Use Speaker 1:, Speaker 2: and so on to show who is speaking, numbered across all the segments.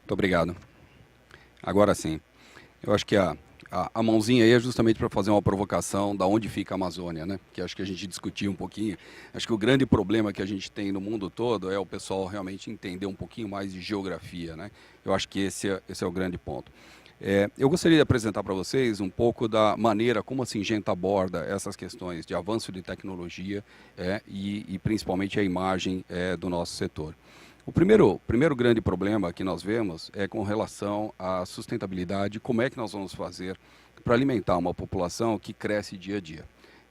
Speaker 1: Muito obrigado. Agora sim, eu acho que a mãozinha aí é justamente para fazer uma provocação da onde fica a Amazônia, né? Que acho que a gente discutiu um pouquinho. Acho que o grande problema que a gente tem no mundo todo é o pessoal realmente entender um pouquinho mais de geografia, né? Eu acho que esse é o grande ponto. Eu gostaria de apresentar para vocês um pouco da maneira como a Syngenta aborda essas questões de avanço de tecnologia e principalmente a imagem do nosso setor. O primeiro grande problema que nós vemos é com relação à sustentabilidade, como é que nós vamos fazer para alimentar uma população que cresce dia a dia.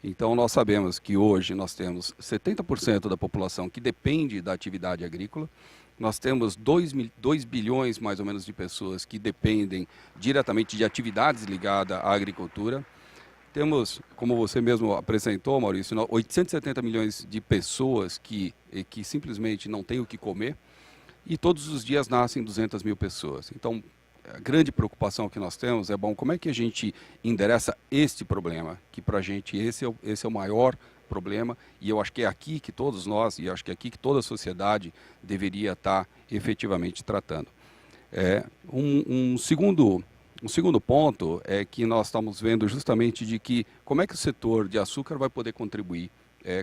Speaker 1: Então, nós sabemos que hoje nós temos 70% da população que depende da atividade agrícola, nós temos 2 bilhões mais ou menos de pessoas que dependem diretamente de atividades ligadas à agricultura. Temos, como você mesmo apresentou, Maurício, 870 milhões de pessoas que simplesmente não têm o que comer e todos os dias nascem 200 mil pessoas. Então, a grande preocupação que nós temos é, bom, como é que a gente endereça este problema? Que para a gente esse é o maior problema e eu acho que é aqui que todos nós, e acho que é aqui que toda a sociedade deveria estar efetivamente tratando. Um segundo ponto é que nós estamos vendo justamente de que como é que o setor de açúcar vai poder contribuir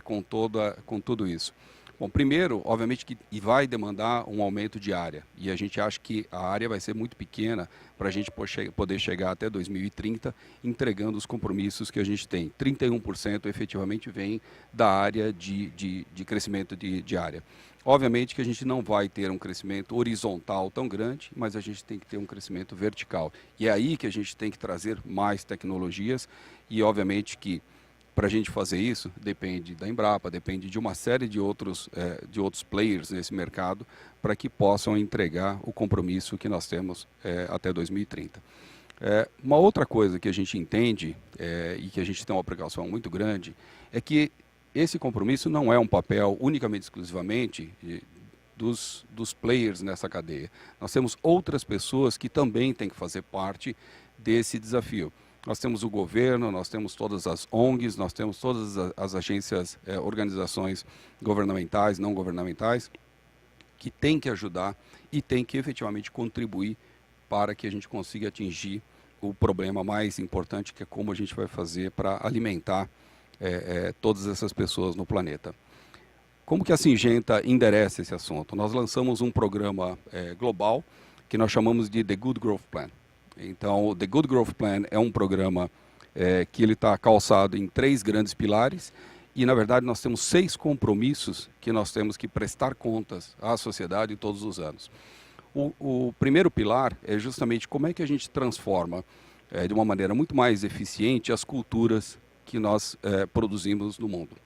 Speaker 1: com tudo isso. Bom, primeiro, obviamente que vai demandar um aumento de área e a gente acha que a área vai ser muito pequena para a gente poder chegar até 2030 entregando os compromissos que a gente tem. 31% efetivamente vem da área de crescimento de área. Obviamente que a gente não vai ter um crescimento horizontal tão grande, mas a gente tem que ter um crescimento vertical. E é aí que a gente tem que trazer mais tecnologias e, obviamente, que para a gente fazer isso, depende da Embrapa, depende de uma série de outros players nesse mercado para que possam entregar o compromisso que nós temos até 2030. Uma outra coisa que a gente entende e que a gente tem uma precaução muito grande é que esse compromisso não é um papel unicamente, exclusivamente dos players nessa cadeia. Nós temos outras pessoas que também têm que fazer parte desse desafio. Nós temos o governo, nós temos todas as ONGs, nós temos todas as agências, organizações governamentais, não governamentais, que têm que ajudar e têm que efetivamente contribuir para que a gente consiga atingir o problema mais importante, que é como a gente vai fazer para alimentar todas essas pessoas no planeta. Como que a Syngenta endereça esse assunto? Nós lançamos um programa global que nós chamamos de The Good Growth Plan. Então, o The Good Growth Plan é um programa que ele está calçado em 3 grandes pilares e, na verdade, nós temos 6 compromissos que nós temos que prestar contas à sociedade todos os anos. O primeiro pilar é justamente como é que a gente transforma de uma maneira muito mais eficiente as culturas que nós produzimos no mundo.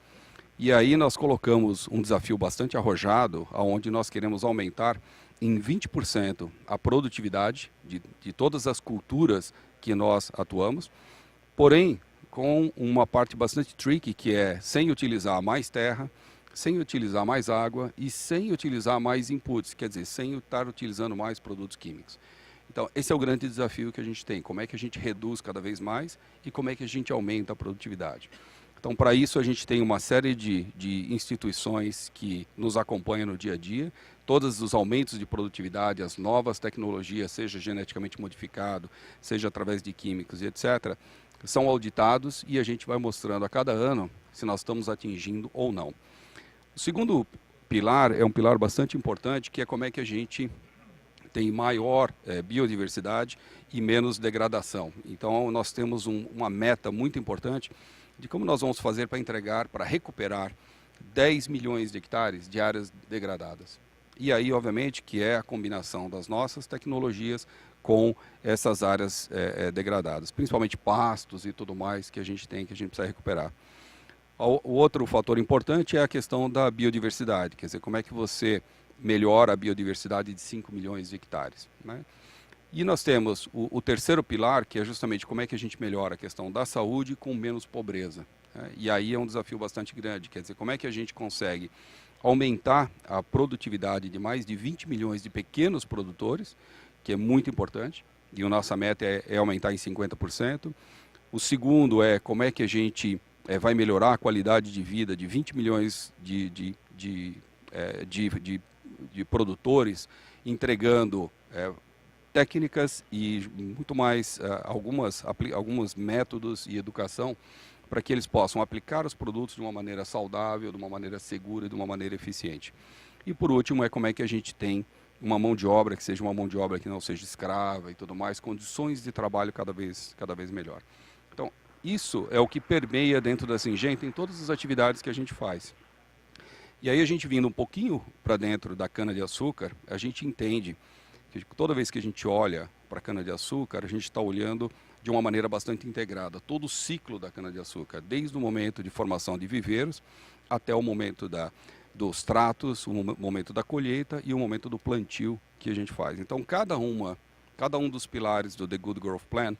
Speaker 1: E aí nós colocamos um desafio bastante arrojado, onde nós queremos aumentar em 20% a produtividade de todas as culturas que nós atuamos, porém com uma parte bastante tricky, que é sem utilizar mais terra, sem utilizar mais água e sem utilizar mais inputs, quer dizer, sem estar utilizando mais produtos químicos. Então, esse é o grande desafio que a gente tem, como é que a gente reduz cada vez mais e como é que a gente aumenta a produtividade. Então, para isso, a gente tem uma série de instituições que nos acompanham no dia a dia, todos os aumentos de produtividade, as novas tecnologias, seja geneticamente modificado, seja através de químicos e etc., são auditados e a gente vai mostrando a cada ano se nós estamos atingindo ou não. O segundo pilar é um pilar bastante importante, que é como é que a gente tem maior biodiversidade e menos degradação. Então, nós temos uma meta muito importante de como nós vamos fazer para entregar, para recuperar 10 milhões de hectares de áreas degradadas. E aí, obviamente, que é a combinação das nossas tecnologias com essas áreas degradadas, principalmente pastos e tudo mais que a gente tem, que a gente precisa recuperar. O outro fator importante é a questão da biodiversidade, quer dizer, como é que você melhora a biodiversidade de 5 milhões de hectares, né? E nós temos o terceiro pilar, que é justamente como é que a gente melhora a questão da saúde com menos pobreza, né? E aí é um desafio bastante grande, quer dizer, como é que a gente consegue aumentar a produtividade de mais de 20 milhões de pequenos produtores, que é muito importante, e a nossa meta é aumentar em 50%. O segundo é como é que a gente vai melhorar a qualidade de vida de 20 milhões de produtores, entregando técnicas e muito mais alguns métodos e educação para que eles possam aplicar os produtos de uma maneira saudável, de uma maneira segura e de uma maneira eficiente. E por último é como é que a gente tem uma mão de obra que seja uma mão de obra que não seja escrava e tudo mais, condições de trabalho cada vez melhor. Então, isso é o que permeia dentro da Syngenta em todas as atividades que a gente faz. E aí a gente vindo um pouquinho para dentro da cana-de-açúcar, a gente entende que toda vez que a gente olha para a cana-de-açúcar, a gente está olhando de uma maneira bastante integrada, todo o ciclo da cana-de-açúcar, desde o momento de formação de viveiros até o momento dos tratos, o momento da colheita e o momento do plantio que a gente faz. Então, cada um dos pilares do The Good Growth Plan,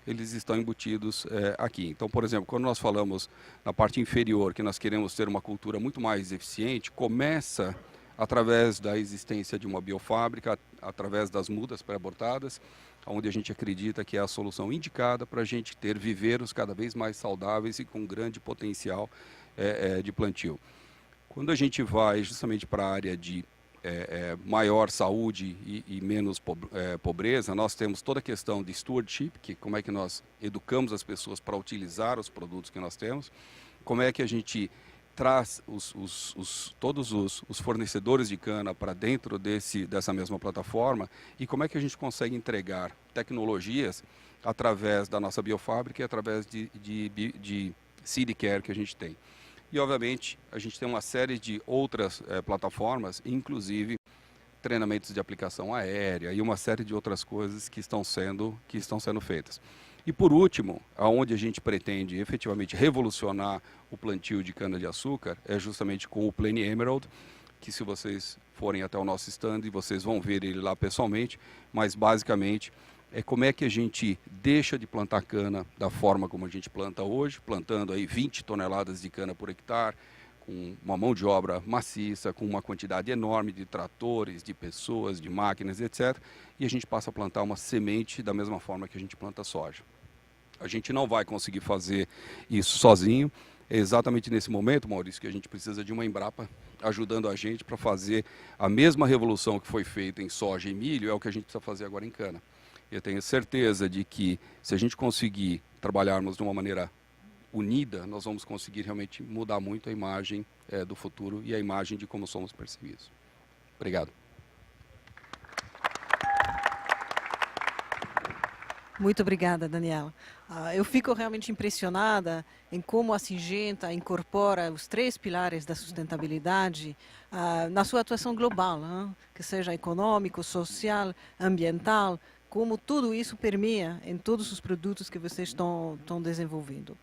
Speaker 1: eles estão embutidos aqui. Então, por exemplo, quando nós falamos na parte inferior que nós queremos ter uma cultura muito mais eficiente, começa através da existência de uma biofábrica, através das mudas pré-abortadas, onde a gente acredita que é a solução indicada para a gente ter viveiros cada vez mais saudáveis e com grande potencial de plantio. Quando a gente vai justamente para a área de maior saúde e menos pobreza, nós temos toda a questão de stewardship, que como é que nós educamos as pessoas para utilizar os produtos que nós temos, como é que a gente traz todos os fornecedores de cana para dentro dessa mesma plataforma e como é que a gente consegue entregar tecnologias através da nossa biofábrica e através de seed care que a gente tem. E, obviamente, a gente tem uma série de outras plataformas, inclusive treinamentos de aplicação aérea e uma série de outras coisas que estão sendo feitas. E, por último, aonde a gente pretende efetivamente revolucionar o plantio de cana-de-açúcar é justamente com o Plane Emerald, que se vocês forem até o nosso stand, vocês vão ver ele lá pessoalmente, mas basicamente é como é que a gente deixa de plantar cana da forma como a gente planta hoje, plantando aí 20 toneladas de cana por hectare, com uma mão de obra maciça, com uma quantidade enorme de tratores, de pessoas, de máquinas, etc. E a gente passa a plantar uma semente da mesma forma que a gente planta soja. A gente não vai conseguir fazer isso sozinho. É exatamente nesse momento, Maurício, que a gente precisa de uma Embrapa ajudando a gente para fazer a mesma revolução que foi feita em soja e milho, é o que a gente precisa fazer agora em cana. Eu tenho certeza de que se a gente conseguir trabalharmos de uma maneira unida, nós vamos conseguir realmente mudar muito a imagem do futuro e a imagem de como somos percebidos. Obrigado.
Speaker 2: Muito obrigada, Daniela. Eu fico realmente impressionada em como a Syngenta incorpora os 3 pilares da sustentabilidade na sua atuação global, que seja econômico, social, ambiental, como tudo isso permeia em todos os produtos que vocês estão desenvolvendo.